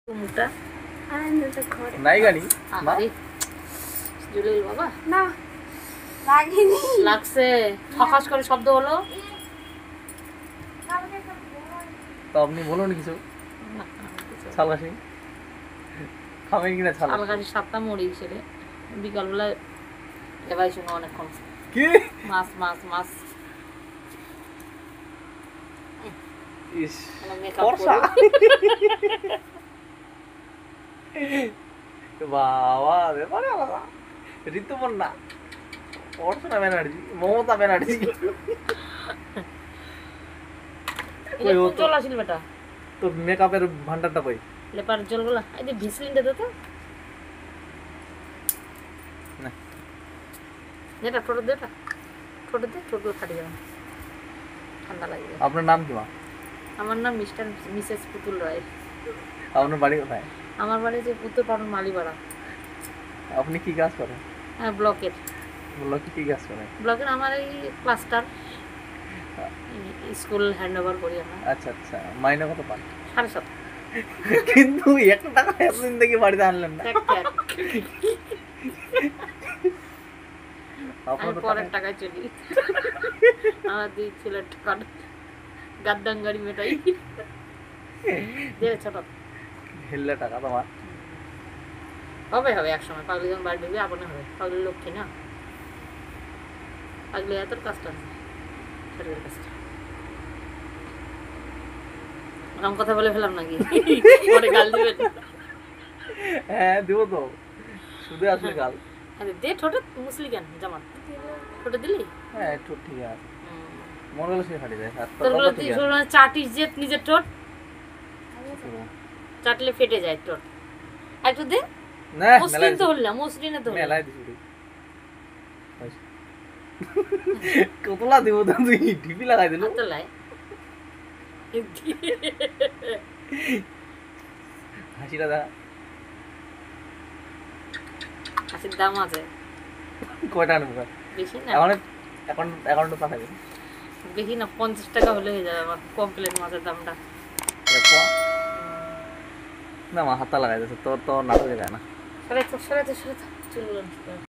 মুখটা নাই গানি মা জুলে বাবা না লাগেনি লাগছে ঠকাস করে শব্দ হলো তো আপনি বলুন কিছু ছালগাছি খাবেন কিনা ছাল আলগাছি সাতটা মুড়ি ছেড়ে বিকালবেলা এবার সঙ্গে অনেকক্ষণ কি মাছ মাছ মাছ ইস মেকআপ বর্ষা বাবা ব্যাপারে আলাদা ঋতুপর্ণা অর্চনা ব্যানার্জি মমতা ব্যানার্জি জল আসিল বেটা তো মেকআপের ভান্ডারটা কই লেপার জলগুলা এই যে ভিসলিনটা দে তো না যেটা টোটো দে টোটো ফাটি যাবে ঠান্ডা লাগবে আপনার নাম কি মা আমার নাম মিস্টার মিসেস পুতুল রায় আপনার বাড়ি কোথায় আমার বাড়ি যে উত্তরপাড়ার মালিপাড়া আপনি কি কাজ করেন হ্যাঁ ব্লকের বললো কি কাজ করেন ব্লকের আমার এই ক্লাস্টার স্কুল হ্যান্ড ওভার করি আমরা আচ্ছা আচ্ছা মাইনে কত পান 7.5 কিন্তু 1 টাকা এতদিন থেকে বাড়িতে আনলেন না আমি পরের টাকায় চলি আমার দুই ছেলের টাকা গাদ্দাঙ্গারি মেটাই ছোট হেললে টাকা তোমার হবে হবে এক সময় পাগলি যখন বাড়ি ঢুকবে আপনি হবে পাগলি লক্ষ্মী না পাগলি এত কাজটা না শরীরের কাজটা ওরকম কথা বলে ফেলাম নাকি পরে গাল দিবেন হ্যাঁ দেবো তো শুধু আসলে গাল আরে দে ঠোঁটে মুসলি কেন জামাত ঠোঁটে দিলি হ্যাঁ একটু ঠিক আছে মনে হলো সে ফাটি যায় আর তোর গুলো তুই চাটিস যে নিজের ঠোঁট চাটলে ফেটে যায় ঠোঁট একটু দে না মসলিন তো হল না মসলিনে তো মেলাই দিছি কতলা দেব তো তুই টিপি লাগাই দিলু তো লাই হাসিটা দেখা হাসির দাম আছে কয়টা আনবো বেশি না এখন অ্যাকাউন্টে পাঠাবে বেশি না 50 টাকা হলে হয়ে যাবে আমার কমপ্লেট মাছের দামটা না মা হাতা লাগাই দিচ্ছে তোর তো নাটকে যায় না সরে তো চলুন